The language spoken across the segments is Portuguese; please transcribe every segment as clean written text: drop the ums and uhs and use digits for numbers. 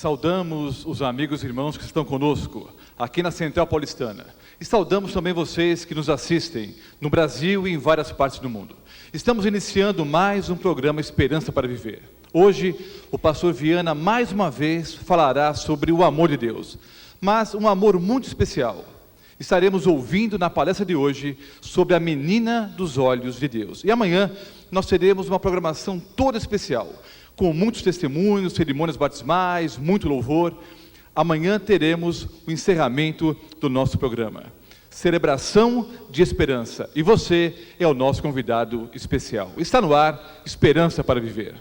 Saudamos os amigos e irmãos que estão conosco aqui na Central Paulistana. E saudamos também vocês que nos assistem no Brasil e em várias partes do mundo. Estamos iniciando mais um programa Esperança para Viver. Hoje, o pastor Viana mais uma vez falará sobre o amor de Deus, mas um amor muito especial. Estaremos ouvindo na palestra de hoje sobre a menina dos olhos de Deus. E amanhã nós teremos uma programação toda especial, com muitos testemunhos, cerimônias batismais, muito louvor. Amanhã teremos o encerramento do nosso programa. Celebração de esperança. E você é o nosso convidado especial. Está no ar, Esperança para Viver.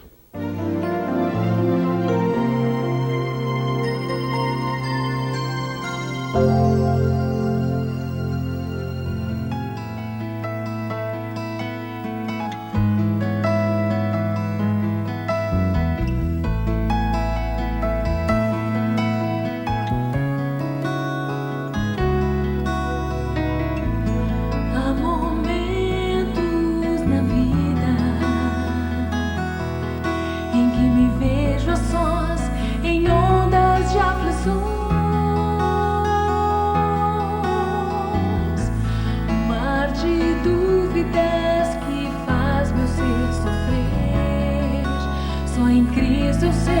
Certeza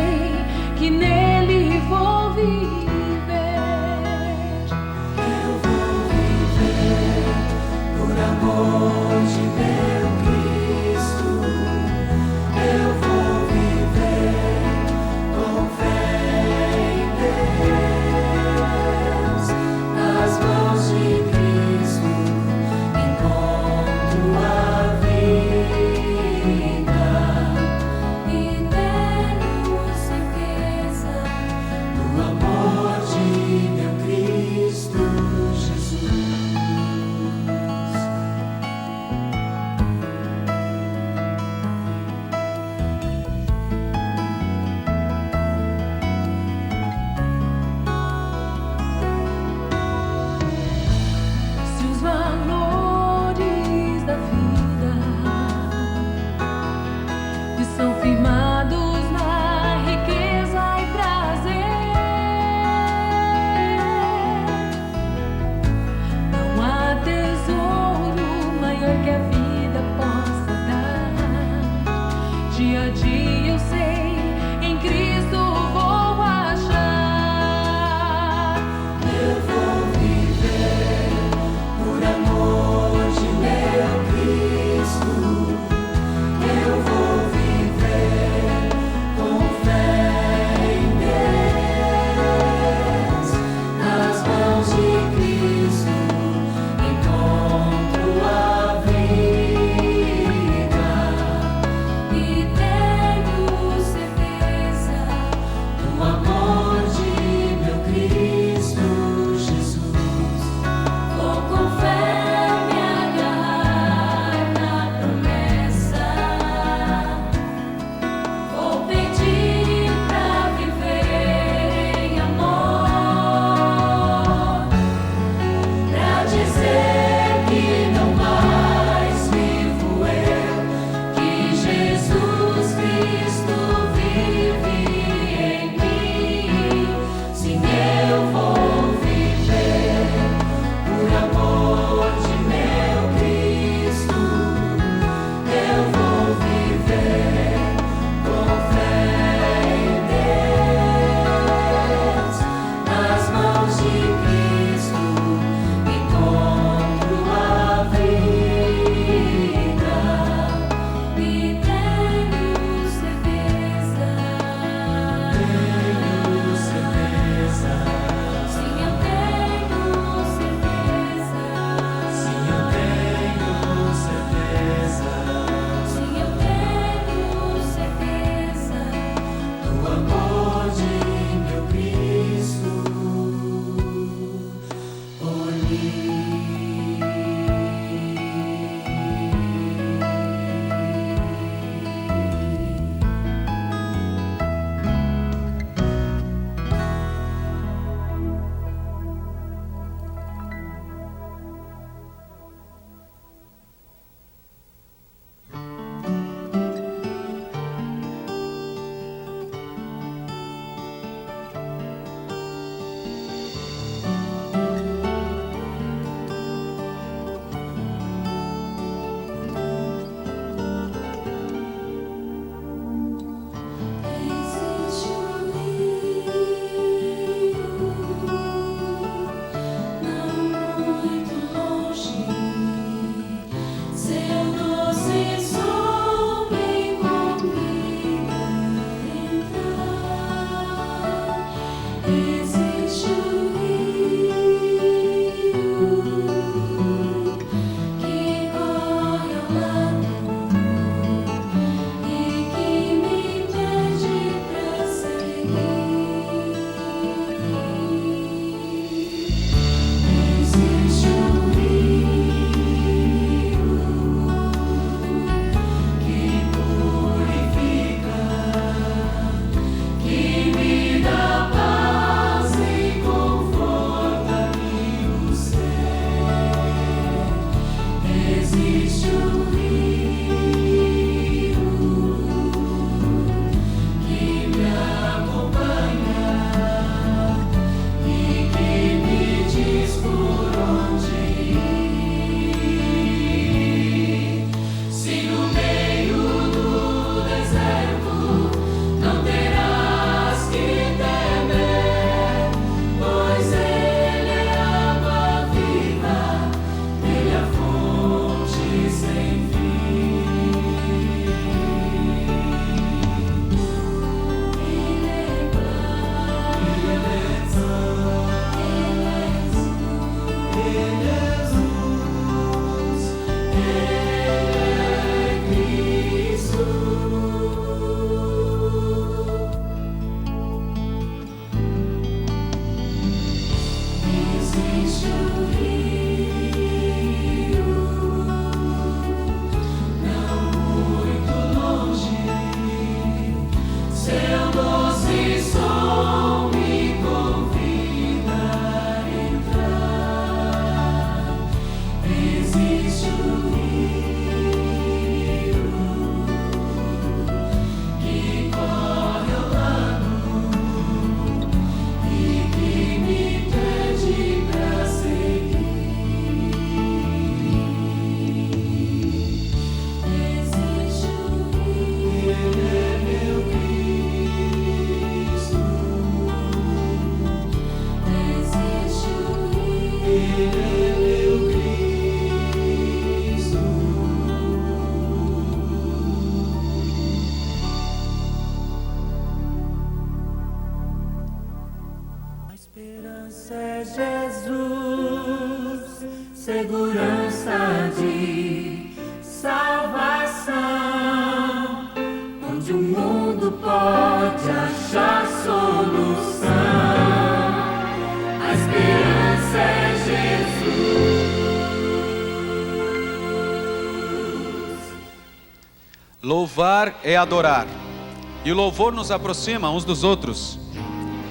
Esperança é Jesus, segurança de salvação, onde o mundo pode achar solução. A esperança é Jesus. Louvar é adorar, e o louvor nos aproxima uns dos outros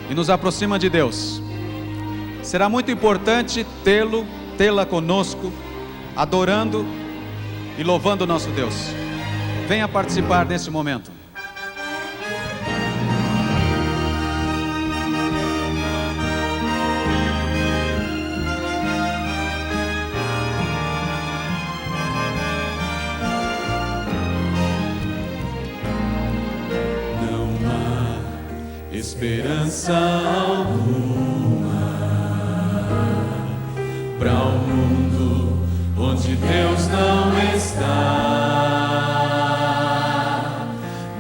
e nos aproxima de Deus. Será muito importante tê-la conosco, adorando e louvando o nosso Deus. Venha participar desse momento. Esperança alguma para um mundo onde Deus não está.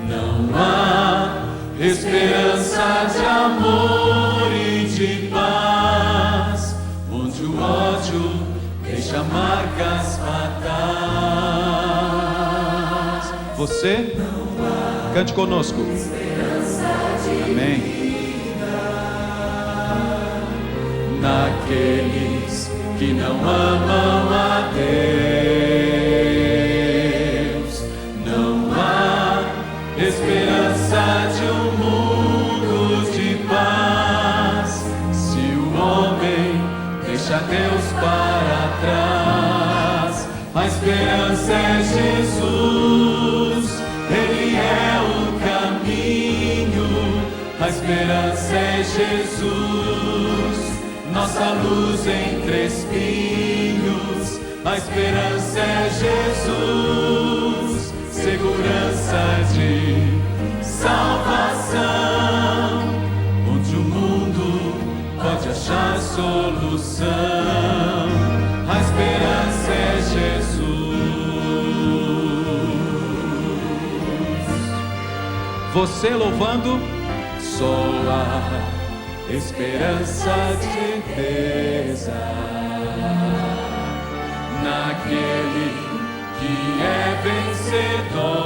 Não há esperança de amor e de paz, onde o ódio deixa marcas fatais. Você cante conosco. Amém. Naqueles que não amam a Deus, não há esperança de um mundo de paz. Se o homem deixa Deus para trás, a esperança é Jesus, Ele é o caminho. A esperança é Jesus, nossa luz entre espinhos. A esperança é Jesus, segurança de salvação, onde o mundo pode achar solução. A esperança é Jesus. Você louvando, só a esperança de certeza naquele que é vencedor.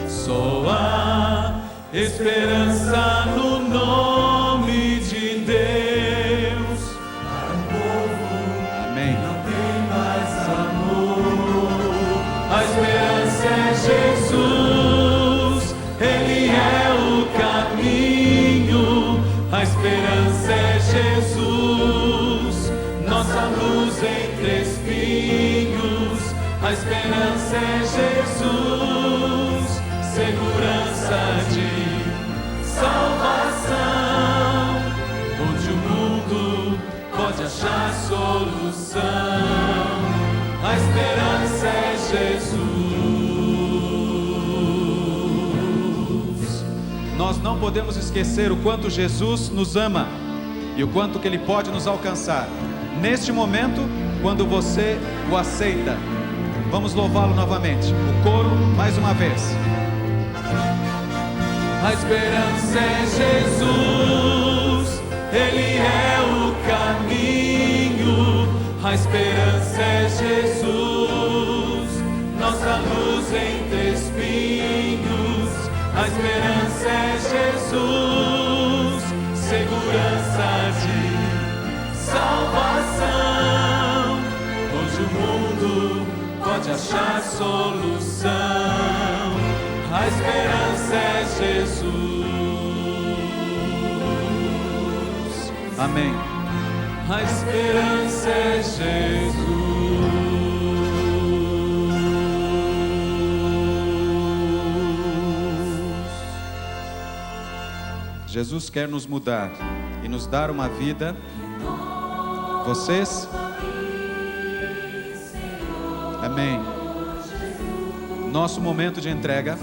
Só há esperança no nome de Deus para um povo. amém. Não tem mais amor. A esperança é Jesus, Ele é o caminho. A esperança é Jesus, nossa luz entre espinhos. A esperança é Jesus, segurança de salvação, onde o mundo pode achar solução. A esperança é Jesus. Nós não podemos esquecer o quanto Jesus nos ama e o quanto que Ele pode nos alcançar. Neste momento, quando você o aceita, vamos louvá-lo novamente. O coro, mais uma vez. A esperança é Jesus, Ele é o caminho. A A esperança é Jesus, nossa luz entre espinhos. A esperança é Jesus, segurança de salvação, onde o mundo pode achar solução. A esperança é Jesus. Amém. A esperança é Jesus. Jesus quer nos mudar e nos dar uma vida. Vocês? Amém. Nosso momento de entrega.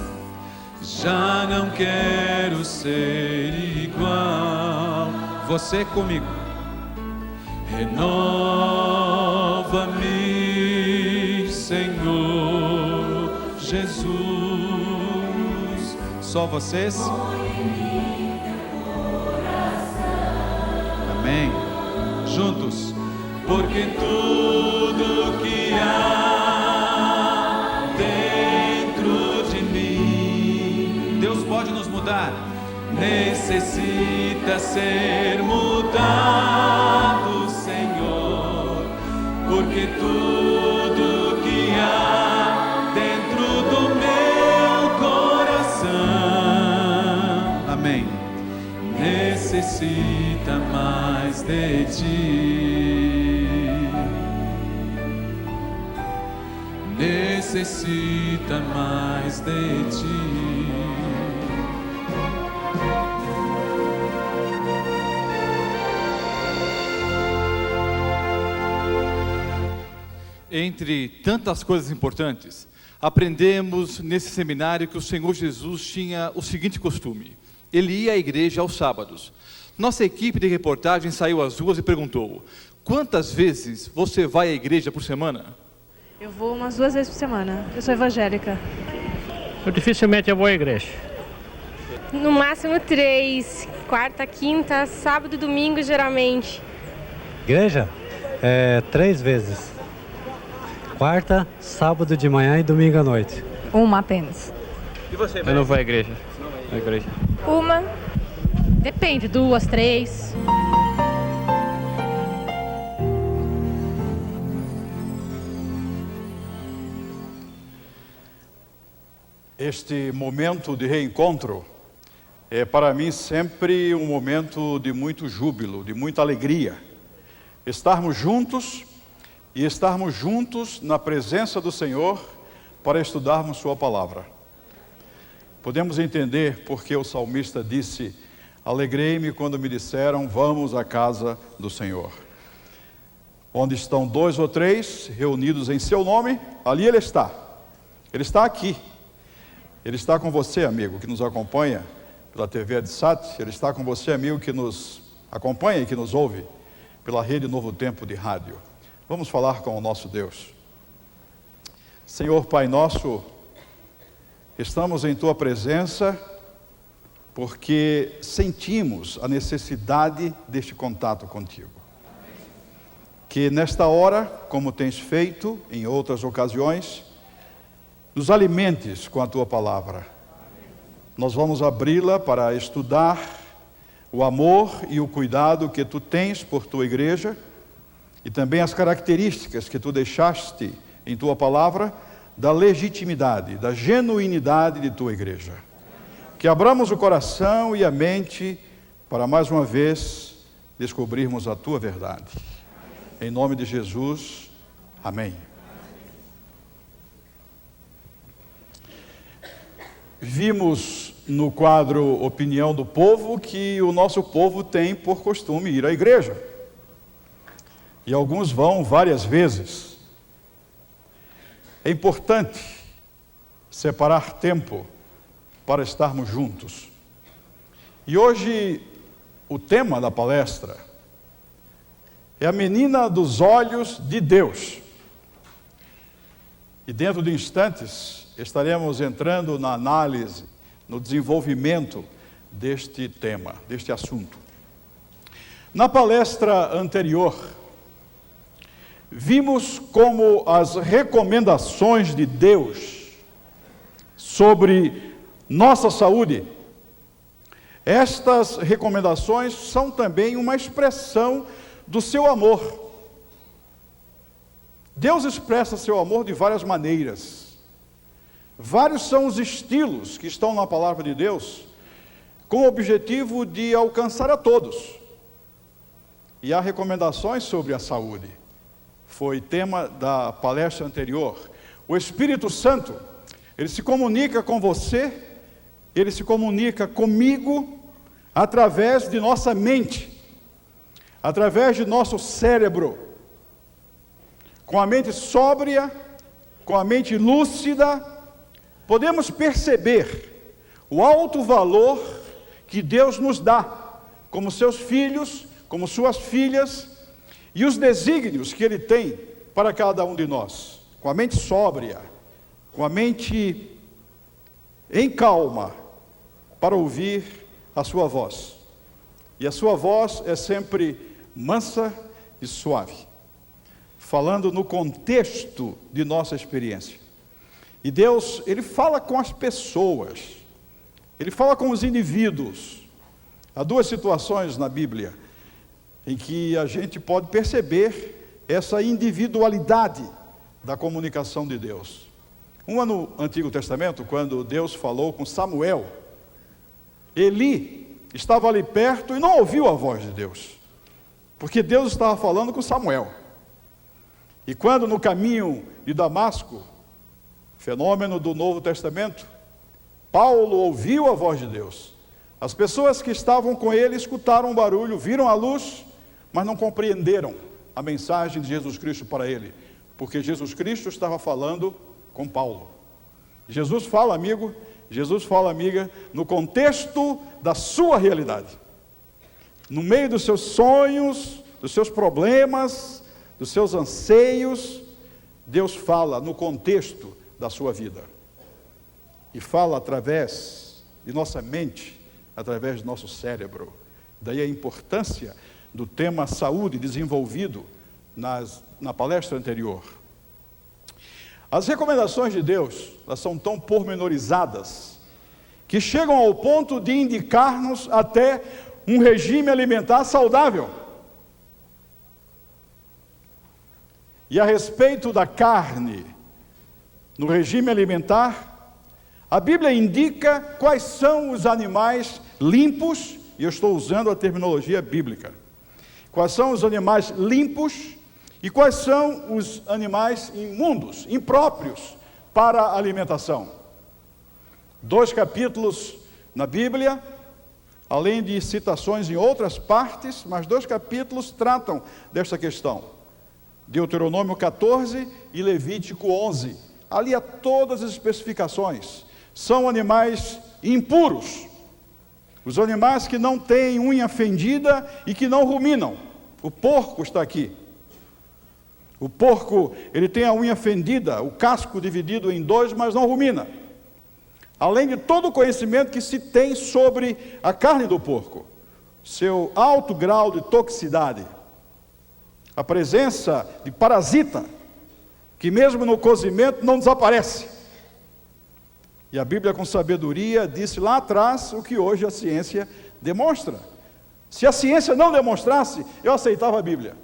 Já não quero ser igual. Você comigo. Renova-me, Senhor Jesus. Só vocês? Amém. Juntos. Porque tudo que há dentro de mim, Deus pode nos mudar. necessita ser mudado, Senhor. Porque tudo que há dentro do meu coração, Amém. necessita mais de ti. Necessita mais de ti. Entre tantas coisas importantes, aprendemos nesse seminário que o Senhor Jesus tinha o seguinte costume: ele ia à igreja aos sábados. Nossa equipe de reportagem saiu às ruas e perguntou: quantas vezes você vai à igreja por semana? Eu vou umas 2 vezes por semana. Eu sou evangélica. Dificilmente vou à igreja. No máximo 3, quarta, quinta, sábado e domingo geralmente. Igreja? 3 vezes. Quarta, sábado de manhã e domingo à noite. Uma apenas. E você? Eu não vou à igreja. Uma. Depende, 2, 3. Este momento de reencontro é para mim sempre um momento de muito júbilo, de muita alegria. Estarmos juntos e estarmos juntos na presença do Senhor para estudarmos sua palavra. Podemos entender porque o salmista disse: alegrei-me quando me disseram, vamos à casa do Senhor. Onde estão 2 ou 3 reunidos em seu nome, ali Ele está. Ele está aqui. Ele está com você, amigo, que nos acompanha pela TV Adsat. Ele está com você, amigo, que nos acompanha e que nos ouve pela Rede Novo Tempo de rádio. Vamos falar com o nosso Deus. Senhor Pai nosso, estamos em Tua presença porque sentimos a necessidade deste contato contigo. Que nesta hora, como tens feito em outras ocasiões, nos alimentes com a Tua palavra. Nós vamos abri-la para estudar o amor e o cuidado que Tu tens por Tua igreja e também as características que Tu deixaste em Tua palavra da legitimidade, da genuinidade de Tua igreja. Que abramos o coração e a mente para mais uma vez descobrirmos a Tua verdade. Em nome de Jesus, amém. Vimos no quadro Opinião do Povo que o nosso povo tem por costume ir à igreja. E alguns vão várias vezes. É importante separar tempo para estarmos juntos. E hoje o tema da palestra é a menina dos olhos de Deus. E dentro de instantes estaremos entrando na análise, no desenvolvimento deste tema, deste assunto. Na palestra anterior, vimos como as recomendações de Deus sobre nossa saúde, estas recomendações são também uma expressão do seu amor. Deus expressa seu amor de várias maneiras. Vários são os estilos que estão na palavra de Deus, com o objetivo de alcançar a todos. E há recomendações sobre a saúde. Foi tema da palestra anterior. O Espírito Santo, ele se comunica com você, ele se comunica comigo através de nossa mente, através de nosso cérebro. Com a mente sóbria, com a mente lúcida, podemos perceber o alto valor que Deus nos dá, como seus filhos, como suas filhas, e os desígnios que Ele tem para cada um de nós. Com a mente sóbria, com a mente em calma, para ouvir a sua voz. E a sua voz é sempre mansa e suave, falando no contexto de nossa experiência. E Deus, Ele fala com as pessoas, Ele fala com os indivíduos. Há duas situações na Bíblia em que a gente pode perceber essa individualidade da comunicação de Deus. Uma no Antigo Testamento, quando Deus falou com Samuel. Eli estava ali perto e não ouviu a voz de Deus, porque Deus estava falando com Samuel. E quando no caminho de Damasco, fenômeno do Novo Testamento, Paulo ouviu a voz de Deus. As pessoas que estavam com ele escutaram um barulho, viram a luz, mas não compreenderam a mensagem de Jesus Cristo para ele, porque Jesus Cristo estava falando com Paulo. Jesus fala, amigo, Jesus fala, amiga, no contexto da sua realidade. No meio dos seus sonhos, dos seus problemas, dos seus anseios, Deus fala no contexto da sua vida. E fala através de nossa mente, através do nosso cérebro. Daí a importância do tema saúde desenvolvido na palestra anterior. As recomendações de Deus, elas são tão pormenorizadas, que chegam ao ponto de indicar-nos até um regime alimentar saudável. E a respeito da carne, no regime alimentar, a Bíblia indica quais são os animais limpos, e eu estou usando a terminologia bíblica. Quais são os animais limpos e quais são os animais imundos, impróprios para a alimentação. 2 capítulos na Bíblia, além de citações em outras partes, mas 2 capítulos tratam desta questão. Deuteronômio 14 e Levítico 11. Ali há todas as especificações. São animais impuros. Os animais que não têm unha fendida e que não ruminam. O porco está aqui. O porco, ele tem a unha fendida, o casco dividido em dois, mas não rumina. Além de todo o conhecimento que se tem sobre a carne do porco, seu alto grau de toxicidade, a presença de parasita, que mesmo no cozimento não desaparece. E a Bíblia, com sabedoria, disse lá atrás o que hoje a ciência demonstra. Se a ciência não demonstrasse, eu aceitava a Bíblia.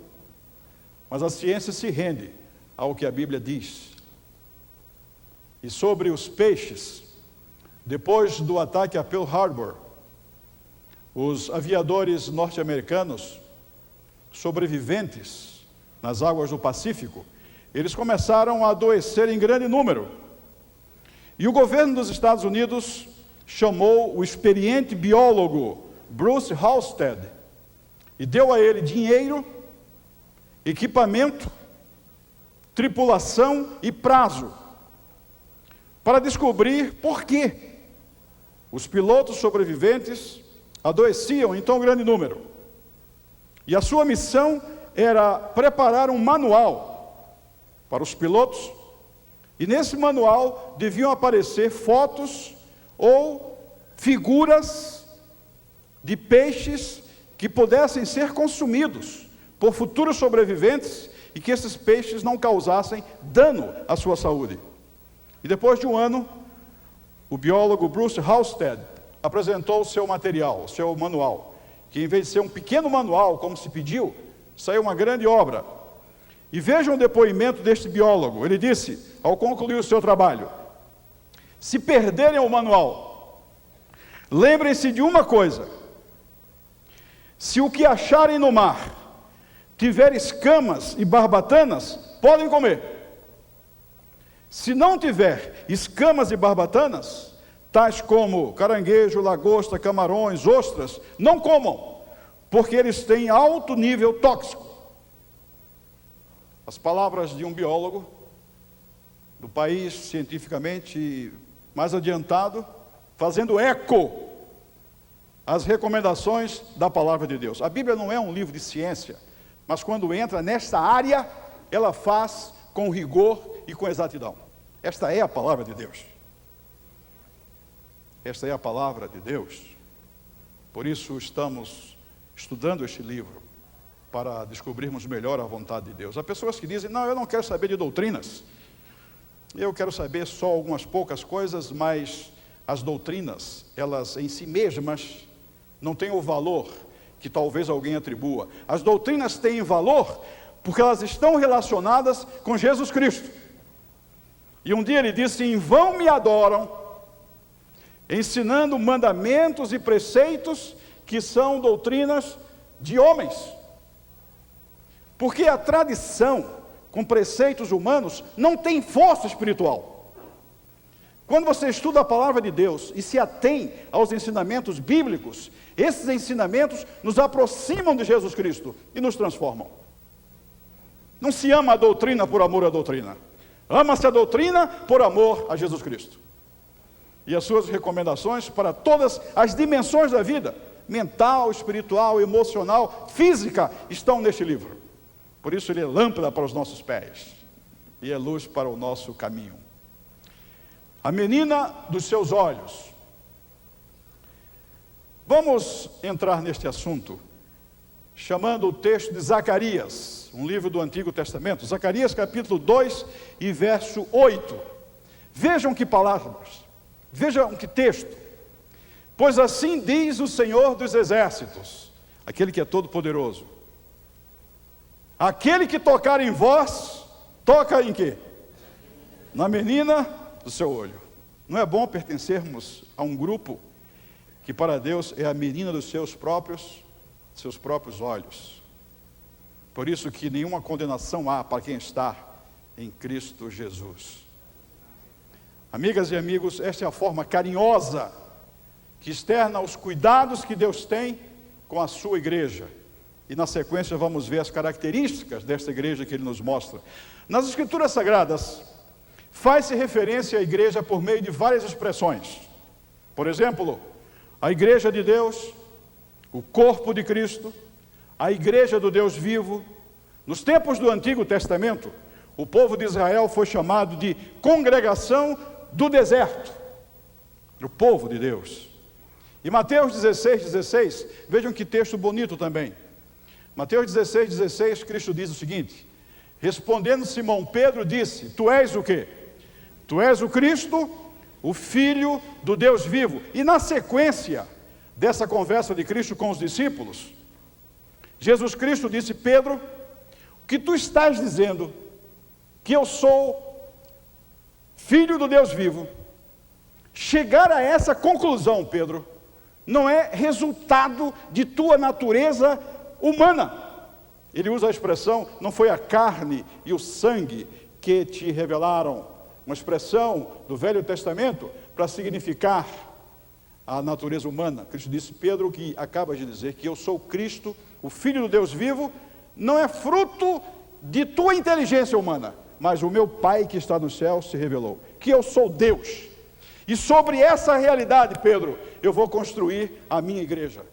Mas a ciência se rende ao que a Bíblia diz. E sobre os peixes, depois do ataque a Pearl Harbor, os aviadores norte-americanos, sobreviventes nas águas do Pacífico, eles começaram a adoecer em grande número. E o governo dos Estados Unidos chamou o experiente biólogo Bruce Halstead e deu a ele dinheiro, equipamento, tripulação e prazo para descobrir por que os pilotos sobreviventes adoeciam em tão grande número. E a sua missão era preparar um manual para os pilotos, e nesse manual deviam aparecer fotos ou figuras de peixes que pudessem ser consumidos por futuros sobreviventes e que esses peixes não causassem dano à sua saúde. E depois de um ano, o biólogo Bruce Halstead apresentou o seu material, o seu manual, que em vez de ser um pequeno manual, como se pediu, saiu uma grande obra. E vejam o depoimento deste biólogo. Ele disse, ao concluir o seu trabalho: se perderem o manual, lembrem-se de uma coisa: se o que acharem no mar tiver escamas e barbatanas, podem comer. Se não tiver escamas e barbatanas, tais como caranguejo, lagosta, camarões, ostras, não comam, porque eles têm alto nível tóxico. As palavras de um biólogo do país cientificamente mais adiantado, fazendo eco às recomendações da palavra de Deus. A Bíblia não é um livro de ciência, mas quando entra nesta área, ela faz com rigor e com exatidão. Esta é a palavra de Deus. Esta é a palavra de Deus. Por isso estamos estudando este livro, para descobrirmos melhor a vontade de Deus. Há pessoas que dizem, não, eu não quero saber de doutrinas. Eu quero saber só algumas poucas coisas, mas as doutrinas, elas em si mesmas, não têm o valor que talvez alguém atribua. As doutrinas têm valor porque elas estão relacionadas com Jesus Cristo. E um dia ele disse, em vão me adoram, ensinando mandamentos e preceitos que são doutrinas de homens. Porque a tradição com preceitos humanos não tem força espiritual. Quando você estuda a palavra de Deus e se atém aos ensinamentos bíblicos, esses ensinamentos nos aproximam de Jesus Cristo e nos transformam. Não se ama a doutrina por amor à doutrina. Ama-se a doutrina por amor a Jesus Cristo. E as suas recomendações para todas as dimensões da vida, mental, espiritual, emocional, física, estão neste livro. Por isso ele é lâmpada para os nossos pés e é luz para o nosso caminho. A menina dos seus olhos. Vamos entrar neste assunto, chamando o texto de Zacarias, um livro do Antigo Testamento. Zacarias capítulo 2 e verso 8. Vejam que palavras, vejam que texto. Pois assim diz o Senhor dos Exércitos, aquele que é todo poderoso. Aquele que tocar em vós, toca em quê? Na menina do seu olho. Não é bom pertencermos a um grupo que para Deus é a menina dos seus próprios olhos. Por isso que nenhuma condenação há para quem está em Cristo Jesus. Amigas e amigos, esta é a forma carinhosa que externa os cuidados que Deus tem com a sua igreja. E na sequência vamos ver as características desta igreja que ele nos mostra. Nas Escrituras Sagradas, faz-se referência à igreja por meio de várias expressões. Por exemplo, a igreja de Deus, o corpo de Cristo, a igreja do Deus vivo. Nos tempos do Antigo Testamento, o povo de Israel foi chamado de congregação do deserto, o povo de Deus. E Mateus 16, vejam que texto bonito também. Mateus 16, Cristo diz o seguinte: respondendo Simão Pedro, disse, tu és o quê? Tu és o Cristo, o Filho do Deus vivo. E na sequência dessa conversa de Cristo com os discípulos, Jesus Cristo disse, Pedro, o que tu estás dizendo, que eu sou Filho do Deus vivo, chegar a essa conclusão, Pedro, não é resultado de tua natureza humana. Ele usa a expressão, não foi a carne e o sangue que te revelaram, uma expressão do Velho Testamento para significar a natureza humana. Cristo disse, Pedro, que acaba de dizer que eu sou Cristo, o Filho do Deus vivo, não é fruto de tua inteligência humana, mas o meu Pai que está no céu se revelou, que eu sou Deus. E sobre essa realidade, Pedro, eu vou construir a minha igreja.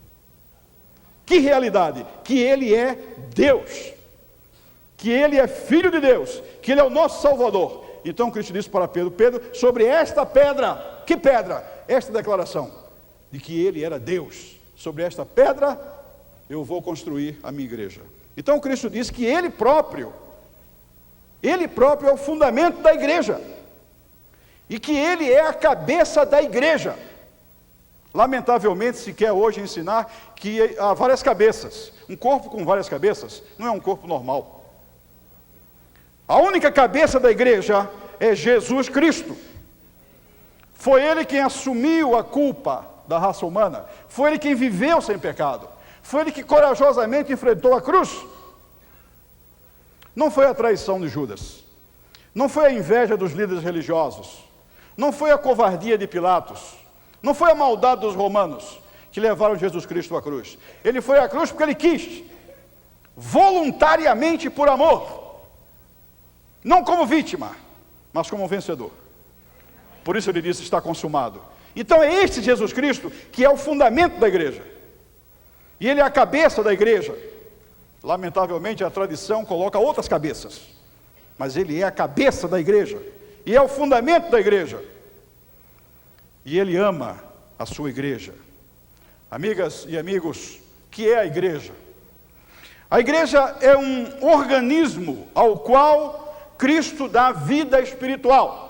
Que realidade? Que Ele é Deus, que Ele é Filho de Deus, que Ele é o nosso Salvador. Então Cristo disse para Pedro, Pedro, sobre esta pedra, que pedra? Esta declaração, de que Ele era Deus. Sobre esta pedra, eu vou construir a minha igreja. Então Cristo disse que Ele próprio Ele próprio é o fundamento da igreja. E que ele é a cabeça da igreja. Lamentavelmente se quer hoje ensinar que há várias cabeças. Um corpo com várias cabeças não é um corpo normal. A única cabeça da igreja é Jesus Cristo. Foi ele quem assumiu a culpa da raça humana. Foi ele quem viveu sem pecado. Foi ele que corajosamente enfrentou a cruz. Não foi a traição de Judas. Não foi a inveja dos líderes religiosos. Não foi a covardia de Pilatos. Não foi a maldade dos romanos que levaram Jesus Cristo à cruz. Ele foi à cruz porque ele quis. Voluntariamente por amor. Não como vítima, mas como vencedor. Por isso ele disse, está consumado. Então é este Jesus Cristo que é o fundamento da igreja. E ele é a cabeça da igreja. Lamentavelmente a tradição coloca outras cabeças. Mas ele é a cabeça da igreja. E é o fundamento da igreja. E ele ama a sua igreja. Amigas e amigos, o que é a igreja? A igreja é um organismo ao qual Cristo dá vida espiritual.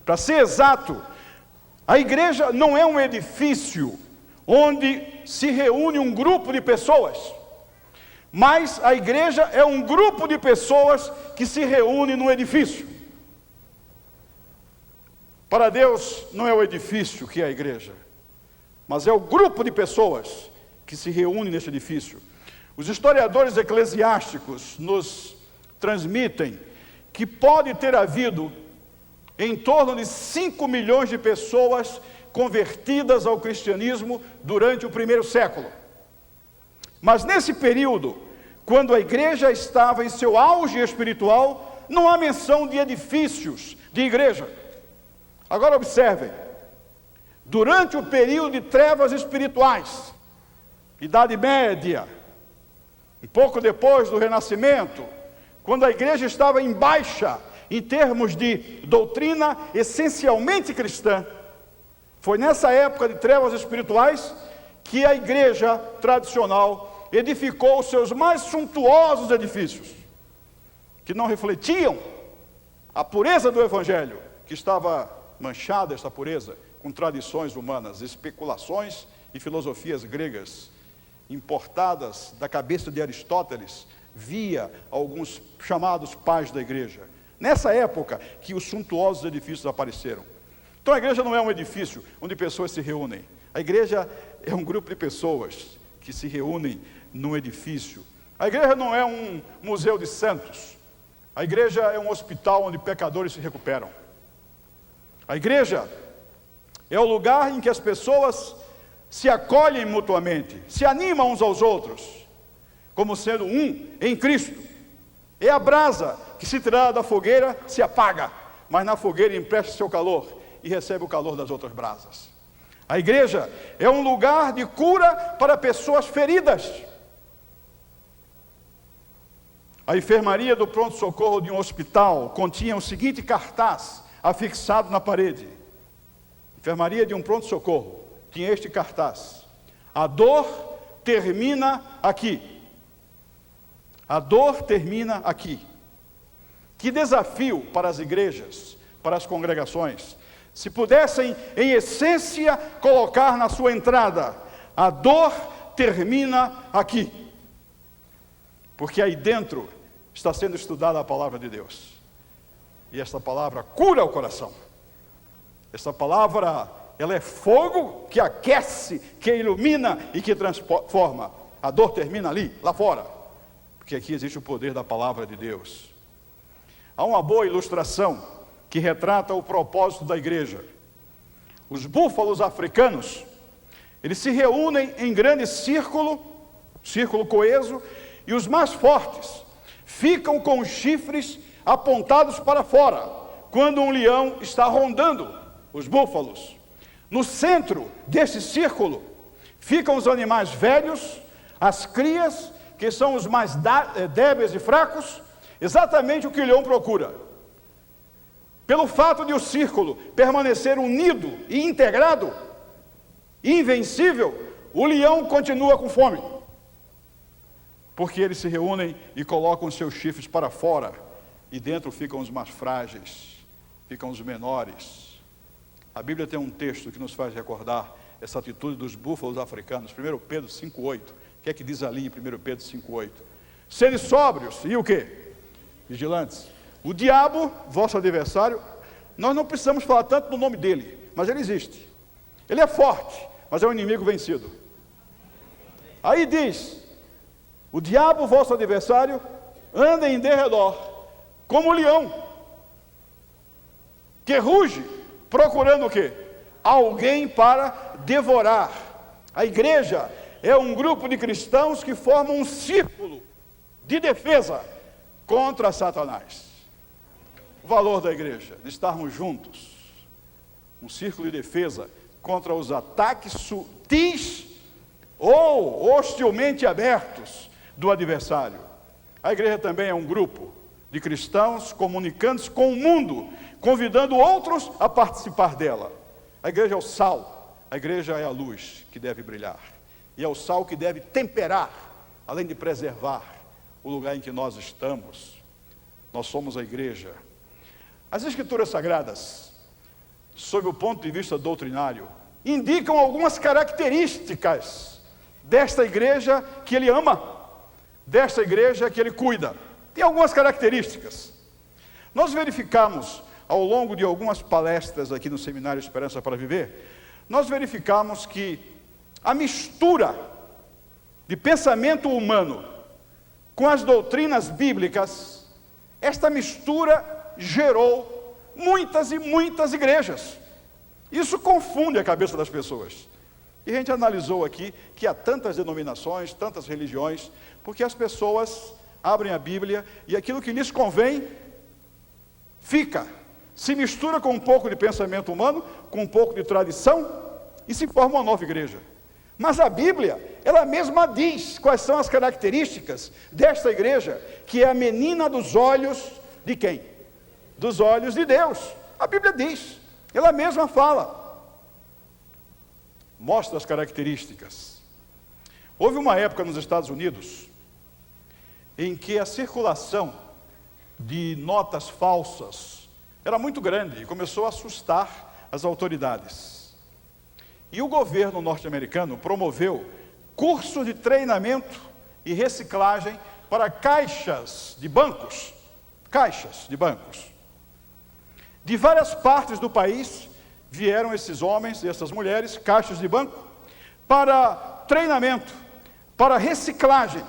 Para ser exato, a igreja não é um edifício onde se reúne um grupo de pessoas, mas a igreja é um grupo de pessoas que se reúne no edifício. Para Deus não é o edifício que é a igreja, mas é o grupo de pessoas que se reúne nesse edifício. Os historiadores eclesiásticos nos transmitem que pode ter havido em torno de 5 milhões de pessoas convertidas ao cristianismo durante o primeiro século. Mas nesse período, quando a igreja estava em seu auge espiritual, não há menção de edifícios de igreja. Agora observem, durante o período de trevas espirituais, Idade Média, um pouco depois do Renascimento, quando a igreja estava em baixa, em termos de doutrina essencialmente cristã, foi nessa época de trevas espirituais que a igreja tradicional edificou os seus mais suntuosos edifícios, que não refletiam a pureza do evangelho, que estava manchada esta pureza com tradições humanas, especulações e filosofias gregas, importadas da cabeça de Aristóteles, via alguns chamados pais da igreja. Nessa época que os suntuosos edifícios apareceram. Então a igreja não é um edifício onde pessoas se reúnem. A igreja é um grupo de pessoas que se reúnem num edifício. A igreja não é um museu de santos. A igreja é um hospital onde pecadores se recuperam. A igreja é o lugar em que as pessoas se acolhem mutuamente, se animam uns aos outros, como sendo um em Cristo. É a brasa que, se tirada da fogueira, se apaga, mas na fogueira empresta seu calor e recebe o calor das outras brasas. A igreja é um lugar de cura para pessoas feridas. A enfermaria do pronto-socorro de um hospital continha o seguinte cartaz afixado na parede. Enfermaria de um pronto-socorro tinha este cartaz: a dor termina aqui. A dor termina aqui. Que desafio para as igrejas, para as congregações, se pudessem, em essência, colocar na sua entrada: a dor termina aqui. Porque aí dentro está sendo estudada a palavra de Deus. E esta palavra cura o coração. Esta palavra, ela é fogo que aquece, que ilumina e que transforma. A dor termina ali, lá fora. Porque aqui existe o poder da palavra de Deus. Há uma boa ilustração que retrata o propósito da igreja. Os búfalos africanos, eles se reúnem em grande círculo coeso, e os mais fortes ficam com os chifres apontados para fora, quando um leão está rondando os búfalos. No centro desse círculo ficam os animais velhos, as crias, que são os mais débeis e fracos, exatamente o que o leão procura. Pelo fato de o círculo permanecer unido e integrado, invencível, o leão continua com fome. porque eles se reúnem e colocam os seus chifres para fora, e dentro ficam os mais frágeis, ficam os menores. A Bíblia tem um texto que nos faz recordar essa atitude dos búfalos africanos. 1 Pedro 5,8. O que é que diz ali em 1 Pedro 5,8? Sede sóbrios, e o quê? Vigilantes. O diabo, vosso adversário, nós não precisamos falar tanto no nome dele, mas ele existe. Ele é forte, mas é um inimigo vencido. Aí diz, o diabo, vosso adversário, anda em derredor, como um leão, que ruge, procurando o quê? Alguém para devorar. A igreja é um grupo de cristãos que formam um círculo de defesa contra Satanás. O valor da igreja, de estarmos juntos, um círculo de defesa contra os ataques sutis ou hostilmente abertos do adversário. A igreja também é um grupo de cristãos comunicando-se com o mundo, convidando outros a participar dela. A igreja é o sal, a igreja é a luz que deve brilhar. E é o sal que deve temperar, além de preservar o lugar em que nós estamos. Nós somos a igreja. As Escrituras Sagradas, sob o ponto de vista doutrinário, indicam algumas características desta igreja que ele ama, desta igreja que ele cuida. Tem algumas características. Nós verificamos, ao longo de algumas palestras aqui no Seminário Esperança para Viver, nós verificamos que a mistura de pensamento humano com as doutrinas bíblicas, esta mistura gerou muitas e muitas igrejas. Isso confunde a cabeça das pessoas. E a gente analisou aqui que há tantas denominações, tantas religiões, porque as pessoas abrem a Bíblia e aquilo que lhes convém fica, se mistura com um pouco de pensamento humano, com um pouco de tradição e se forma uma nova igreja. Mas a Bíblia, ela mesma diz quais são as características desta igreja, que é a menina dos olhos de quem? Dos olhos de Deus. A Bíblia diz, ela mesma fala, mostra as características. Houve uma época nos Estados Unidos em que a circulação de notas falsas era muito grande e começou a assustar as autoridades. E o governo norte-americano promoveu curso de treinamento e reciclagem para caixas de bancos. De várias partes do país vieram esses homens e essas mulheres, caixas de banco, para treinamento, para reciclagem,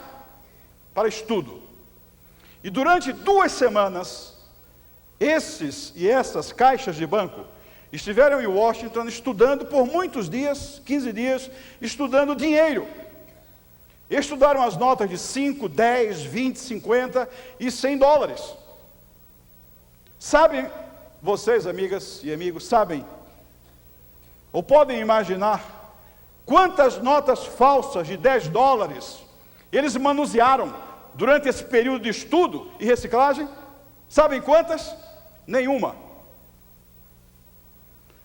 para estudo. E durante 2 semanas, esses e essas caixas de banco estiveram em Washington estudando por muitos dias, 15 dias, estudando dinheiro. Estudaram as notas de 5, 10, 20, 50 e 100 dólares. Sabem, vocês, amigas e amigos, sabem, ou podem imaginar, quantas notas falsas de 10 dólares eles manusearam durante esse período de estudo e reciclagem? Sabem quantas? Nenhuma.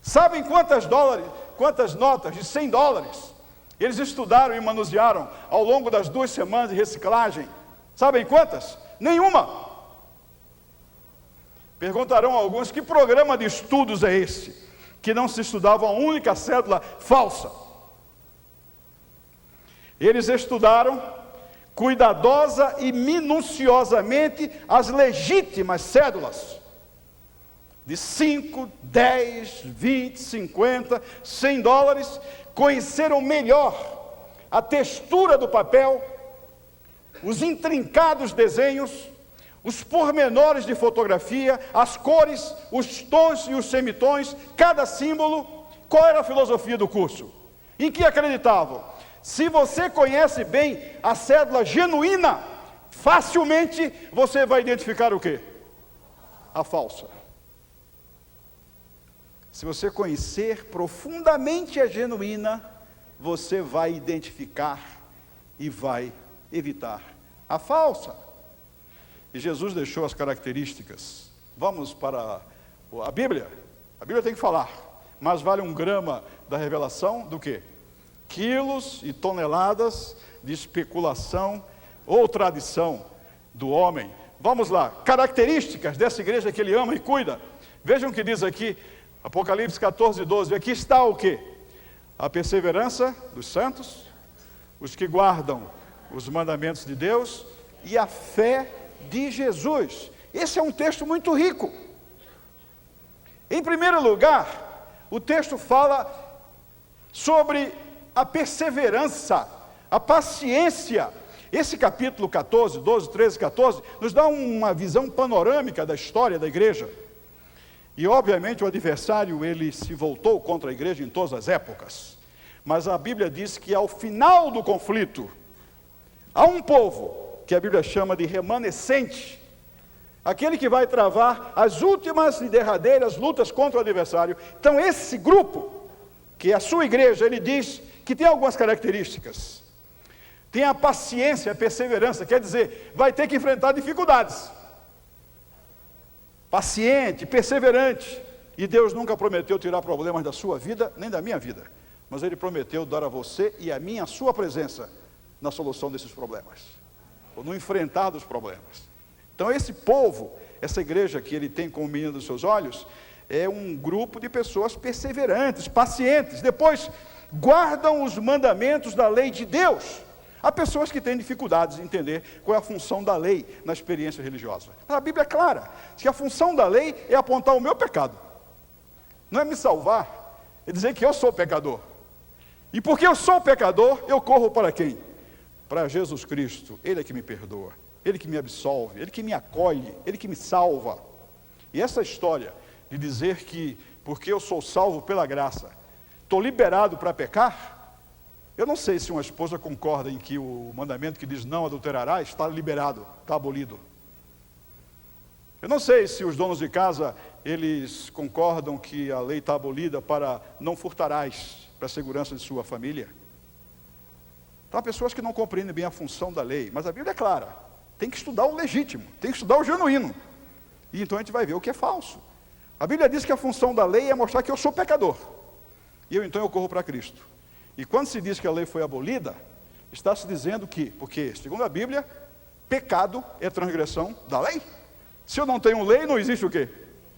Sabem quantas notas de 100 dólares eles estudaram e manusearam ao longo das 2 semanas de reciclagem? Sabem quantas? Nenhuma. Perguntarão a alguns, que programa de estudos é esse, que não se estudava uma única cédula falsa? Eles estudaram cuidadosa e minuciosamente as legítimas cédulas de 5, 10, 20, 50, 100 dólares, conheceram melhor a textura do papel, os intrincados desenhos, os pormenores de fotografia, as cores, os tons e os semitons, cada símbolo. Qual era a filosofia do curso? Em que acreditavam? Se você conhece bem a cédula genuína, facilmente você vai identificar o quê? A falsa. Se você conhecer profundamente a genuína, você vai identificar e vai evitar a falsa. E Jesus deixou as características. Vamos para a Bíblia. A Bíblia tem que falar. Mas vale 1 grama da revelação do quê? Quilos e toneladas de especulação ou tradição do homem. Vamos lá, características dessa igreja que ele ama e cuida. Vejam o que diz aqui, Apocalipse 14, 12. Aqui está o quê? A perseverança dos santos, os que guardam os mandamentos de Deus e a fé de Jesus. Esse é um texto muito rico. Em primeiro lugar, o texto fala sobre a perseverança, a paciência. Esse capítulo 14, 12, 13, 14, nos dá uma visão panorâmica da história da igreja. E obviamente o adversário, ele se voltou contra a igreja em todas as épocas. Mas a Bíblia diz que ao final do conflito, há um povo, que a Bíblia chama de remanescente, aquele que vai travar as últimas e derradeiras lutas contra o adversário. Então esse grupo, que é a sua igreja, ele diz que tem algumas características. Tem a paciência, a perseverança, quer dizer, vai ter que enfrentar dificuldades. Paciente, perseverante. E Deus nunca prometeu tirar problemas da sua vida, nem da minha vida. Mas Ele prometeu dar a você e a mim a sua presença na solução desses problemas. Ou no enfrentar dos problemas. Então esse povo, essa igreja que ele tem como menino dos seus olhos, é um grupo de pessoas perseverantes, pacientes. Depois, guardam os mandamentos da lei de Deus. Há pessoas que têm dificuldades em entender qual é a função da lei na experiência religiosa. A Bíblia é clara, que a função da lei é apontar o meu pecado. Não é me salvar, é dizer que eu sou pecador. E porque eu sou pecador, eu corro para quem? Para Jesus Cristo. Ele é que me perdoa, Ele que me absolve, Ele que me acolhe, Ele que me salva. E essa história de dizer que porque eu sou salvo pela graça, estou liberado para pecar, eu não sei se uma esposa concorda em que o mandamento que diz não adulterarás está liberado, está abolido. Eu não sei se os donos de casa, eles concordam que a lei está abolida para não furtarás, para a segurança de sua família. Então há pessoas que não compreendem bem a função da lei, mas a Bíblia é clara, tem que estudar o legítimo, tem que estudar o genuíno. E então a gente vai ver o que é falso. A Bíblia diz que a função da lei é mostrar que eu sou pecador. E então eu corro para Cristo. E quando se diz que a lei foi abolida, está se dizendo que, porque, segundo a Bíblia, pecado é transgressão da lei. Se eu não tenho lei, não existe o quê?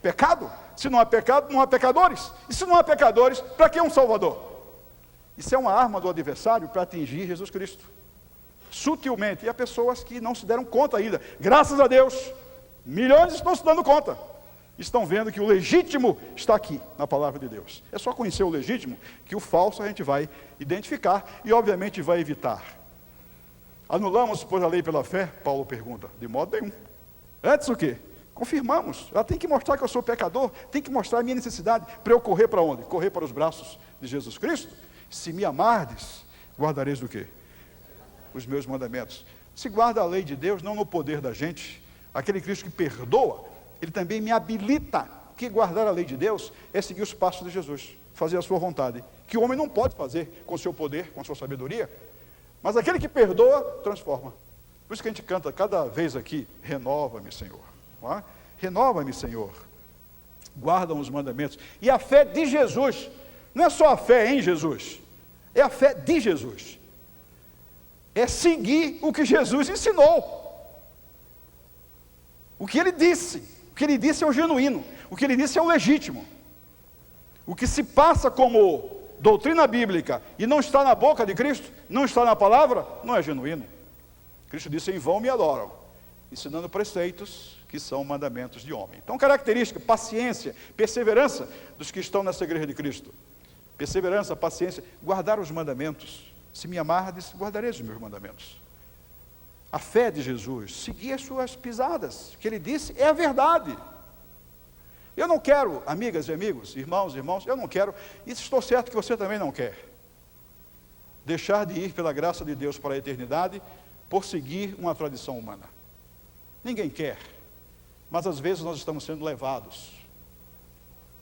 Pecado. Se não há pecado, não há pecadores. E se não há pecadores, para que um Salvador? Isso é uma arma do adversário para atingir Jesus Cristo. Sutilmente. E há pessoas que não se deram conta ainda. Graças a Deus, milhões estão se dando conta. Estão vendo que o legítimo está aqui, na palavra de Deus. É só conhecer o legítimo, que o falso a gente vai identificar e obviamente vai evitar. Anulamos, pois, a lei pela fé? Paulo pergunta. De modo nenhum. Antes o quê? Confirmamos. Ela tem que mostrar que eu sou pecador, tem que mostrar a minha necessidade para eu correr para onde? Correr para os braços de Jesus Cristo? Se me amardes, guardareis o quê? Os meus mandamentos. Se guarda a lei de Deus, não no poder da gente, aquele Cristo que perdoa, Ele também me habilita, que guardar a lei de Deus é seguir os passos de Jesus, fazer a sua vontade, que o homem não pode fazer com o seu poder, com a sua sabedoria, mas aquele que perdoa, transforma. Por isso que a gente canta cada vez aqui, renova-me, Senhor. Não é? Renova-me, Senhor. Guardam os mandamentos. E a fé de Jesus, não é só a fé em Jesus, é a fé de Jesus. É seguir o que Jesus ensinou. O que Ele disse. O que Ele disse é o genuíno, o que Ele disse é o legítimo. O que se passa como doutrina bíblica e não está na boca de Cristo, não está na palavra, não é genuíno. Cristo disse, em vão me adoram, ensinando preceitos que são mandamentos de homem. Então, característica, paciência, perseverança dos que estão nessa igreja de Cristo. Perseverança, paciência, guardar os mandamentos. Se me amardes, guardareis os meus mandamentos. A fé de Jesus, seguir as suas pisadas, que Ele disse, é a verdade. Eu não quero, amigas e amigos, irmãos e irmãos, eu não quero, e estou certo que você também não quer, deixar de ir pela graça de Deus para a eternidade, por seguir uma tradição humana. Ninguém quer, mas às vezes nós estamos sendo levados.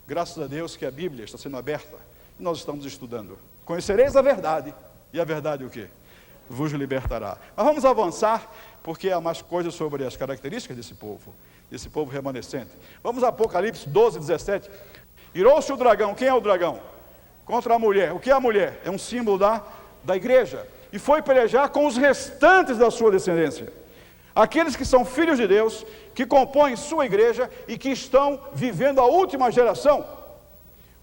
Graças a Deus que a Bíblia está sendo aberta, e nós estamos estudando. Conhecereis a verdade, e a verdade o quê? Vos libertará. Mas vamos avançar, porque há mais coisas sobre as características desse povo remanescente. Vamos a Apocalipse 12, 17. Irou-se o dragão. Quem é o dragão? Contra a mulher. O que é a mulher? É um símbolo da igreja. e foi pelejar com os restantes da sua descendência. Aqueles que são filhos de Deus, que compõem sua igreja e que estão vivendo a última geração.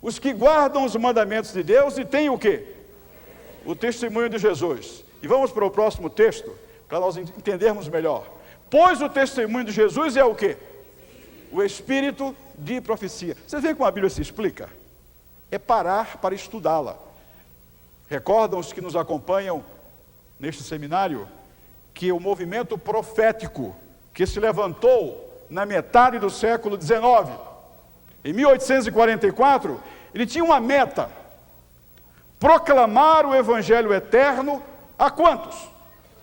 Os que guardam os mandamentos de Deus e têm o quê? O testemunho de Jesus. E vamos para o próximo texto, para nós entendermos melhor. Pois o testemunho de Jesus é o quê? O espírito de profecia. Vocês veem como a Bíblia se explica? É parar para estudá-la. Recordam os que nos acompanham neste seminário que o movimento profético que se levantou na metade do século XIX, em 1844, ele tinha uma meta: proclamar o evangelho eterno a quantos?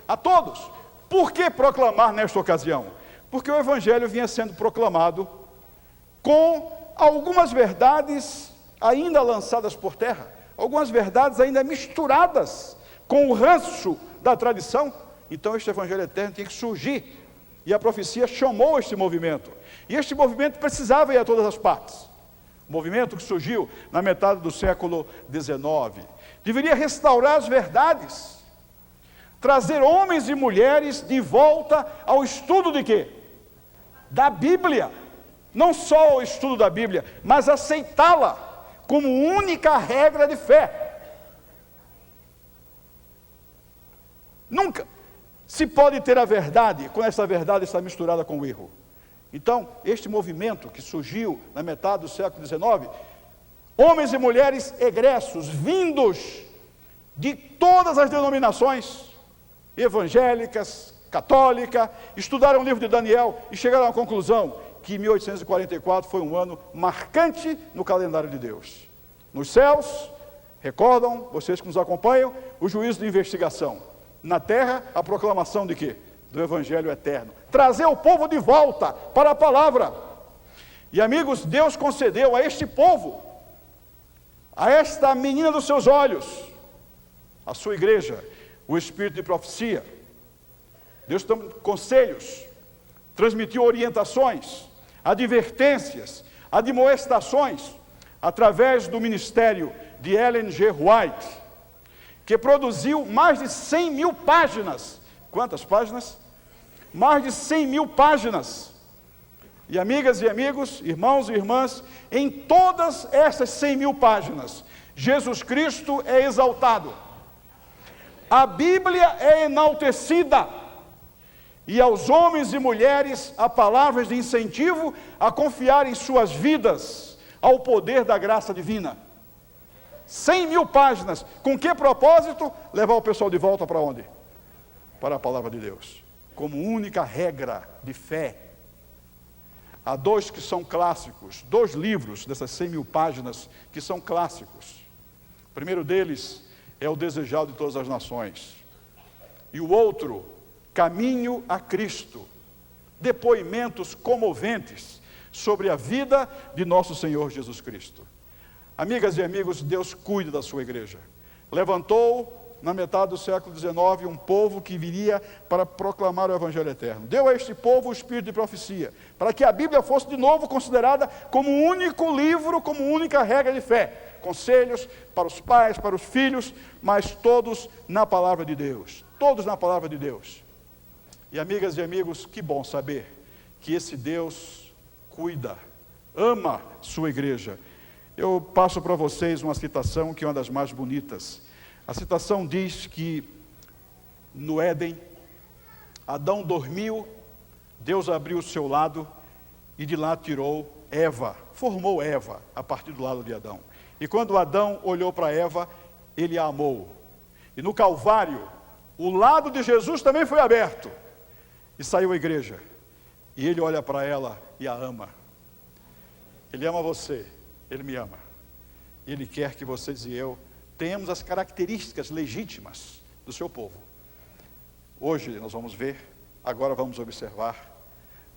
A todos. Por que proclamar nesta ocasião? Porque o evangelho vinha sendo proclamado com algumas verdades ainda lançadas por terra, algumas verdades ainda misturadas com o ranço da tradição. Então este evangelho eterno tinha que surgir, e a profecia chamou este movimento, e este movimento precisava ir a todas as partes. O movimento que surgiu na metade do século XIX deveria restaurar as verdades, trazer homens e mulheres de volta ao estudo de quê? Da Bíblia. Não só ao estudo da Bíblia, mas aceitá-la como única regra de fé. Nunca se pode ter a verdade quando essa verdade está misturada com o erro. Então, este movimento que surgiu na metade do século XIX, homens e mulheres egressos, vindos de todas as denominações, evangélicas, católica, estudaram o livro de Daniel e chegaram à conclusão que 1844 foi um ano marcante no calendário de Deus. Nos céus, recordam, vocês que nos acompanham, o juízo de investigação. Na terra, a proclamação de quê? Do evangelho eterno. Trazer o povo de volta para a palavra. E amigos, Deus concedeu a este povo, a esta menina dos seus olhos, a sua igreja, o espírito de profecia. Deus deu conselhos, transmitiu orientações, advertências, admoestações, através do ministério de Ellen G. White, que produziu mais de 100 mil páginas. Quantas páginas? Mais de 100 mil páginas. E amigas e amigos, irmãos e irmãs, em todas essas 100 mil páginas, Jesus Cristo é exaltado. A Bíblia é enaltecida. E aos homens e mulheres, há palavras de incentivo a confiar em suas vidas ao poder da graça divina. 100 mil páginas, com que propósito? Levar o pessoal de volta para onde? Para a palavra de Deus, como única regra de fé. Há dois que são clássicos, 2 livros dessas 100 mil páginas que são clássicos. O primeiro deles é o Desejado de Todas as Nações, e o outro, Caminho a Cristo, depoimentos comoventes sobre a vida de nosso Senhor Jesus Cristo. Amigas e amigos, Deus cuida da sua igreja. Levantou, na metade do século XIX, um povo que viria para proclamar o evangelho eterno. Deu a este povo o espírito de profecia, para que a Bíblia fosse de novo considerada como um único livro, como única regra de fé. Conselhos para os pais, para os filhos, mas todos na palavra de Deus. Todos na palavra de Deus. E amigas e amigos, que bom saber que esse Deus cuida, ama sua igreja. Eu passo para vocês uma citação que é uma das mais bonitas. A citação diz que no Éden, Adão dormiu, Deus abriu o seu lado e de lá tirou Eva, formou Eva a partir do lado de Adão. E quando Adão olhou para Eva, ele a amou. E no Calvário, o lado de Jesus também foi aberto. E saiu a igreja. E ele olha para ela e a ama. Ele ama você. Ele me ama. Ele quer que vocês e eu tenhamos as características legítimas do seu povo. Hoje nós vamos ver, agora vamos observar,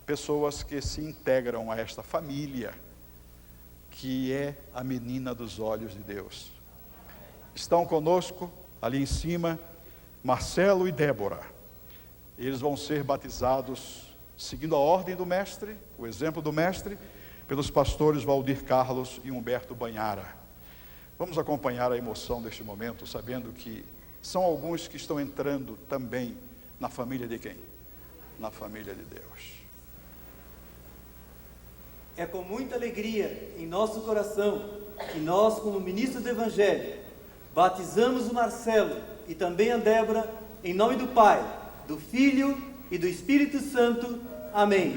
pessoas que se integram a esta família, que é a menina dos olhos de Deus. Estão conosco, ali em cima, Marcelo e Débora. Eles vão ser batizados, seguindo a ordem do mestre, o exemplo do mestre, pelos pastores Valdir Carlos e Humberto Banhara. Vamos acompanhar a emoção deste momento, sabendo que são alguns que estão entrando também na família de quem? Na família de Deus. É com muita alegria em nosso coração que nós, como ministros do Evangelho, batizamos o Marcelo e também a Débora em nome do Pai, do Filho e do Espírito Santo. Amém.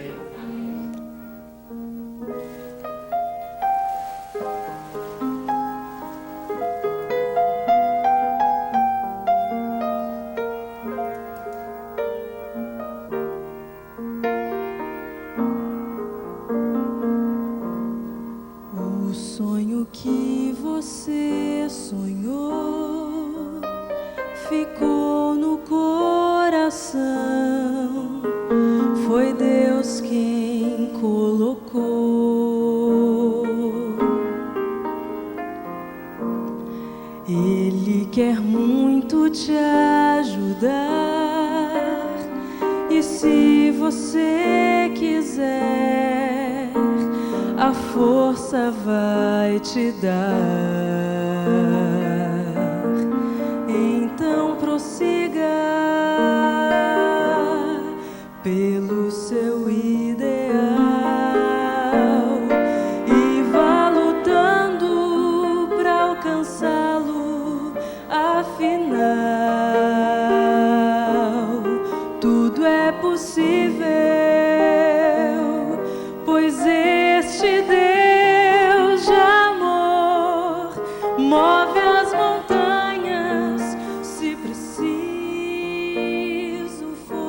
O sonho que você sonhou ficou no coração. Foi Deus quem colocou. Ele quer muito te ajudar. E se você quiser, a força vai te dar. Então prossiga pelo seu ideal e vá lutando para alcançá-lo. Afinal, tudo é possível, pois este Deus de amor move as montanhas se preciso for.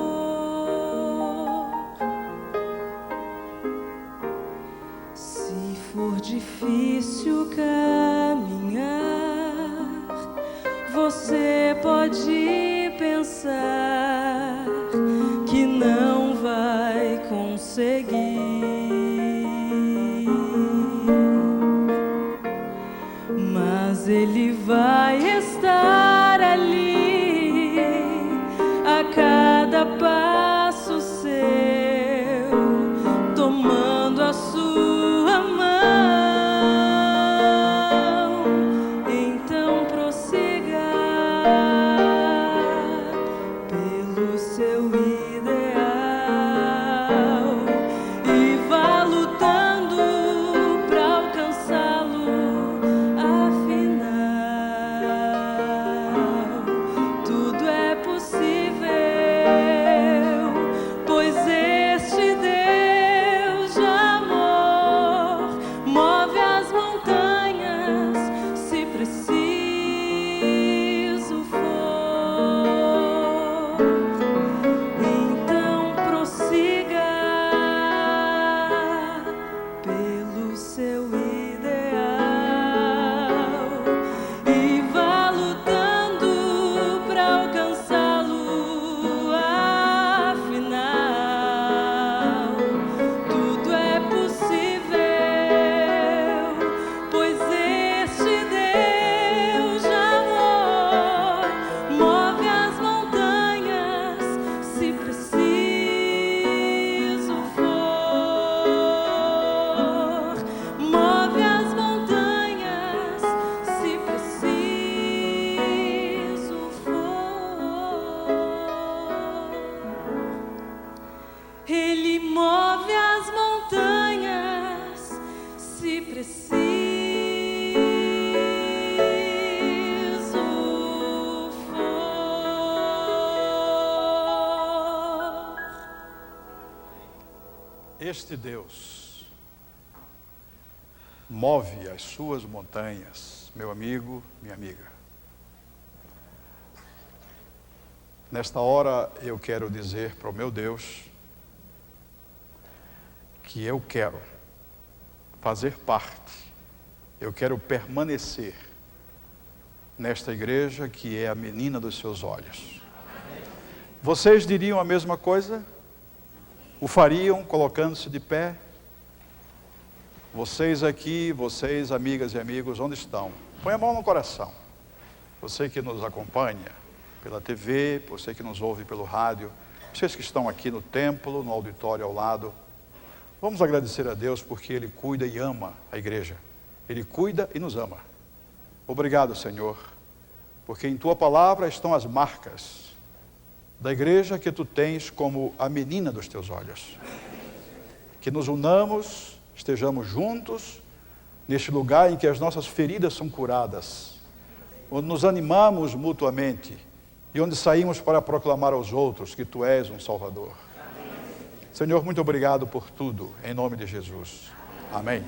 Se for difícil caminhar, você pode pensar que não vai conseguir. Mas Ele vai estar ali a cada passo seu, tomando a sua mão. Então prossiga pelo seu ideal e vá lutando para alcançá-lo. Afinal, tudo é possível, pois este Deus de amor move as montanhas se preciso for. Então prossiga pelo seu ideal e vá lutando para alcançá-lo. Afinal, tudo é possível, pois este Deus de amor move as montanhas se preciso for. Move as montanhas se preciso for. Ele move as montanhas se preciso for. Este Deus move as suas montanhas, meu amigo, minha amiga. Nesta hora eu quero dizer para o meu Deus que eu quero fazer parte, eu quero permanecer nesta igreja que é a menina dos seus olhos. Vocês diriam a mesma coisa? O fariam colocando-se de pé? Vocês aqui, vocês, amigas e amigos, onde estão? Põe a mão no coração. Você que nos acompanha pela TV, você que nos ouve pelo rádio, vocês que estão aqui no templo, no auditório ao lado, vamos agradecer a Deus porque Ele cuida e ama a igreja. Ele cuida e nos ama. Obrigado, Senhor, porque em tua palavra estão as marcas da igreja que tu tens como a menina dos teus olhos. Que nos unamos, estejamos juntos, neste lugar em que as nossas feridas são curadas, onde nos animamos mutuamente e onde saímos para proclamar aos outros que tu és um Salvador. Senhor, muito obrigado por tudo, em nome de Jesus. Amém.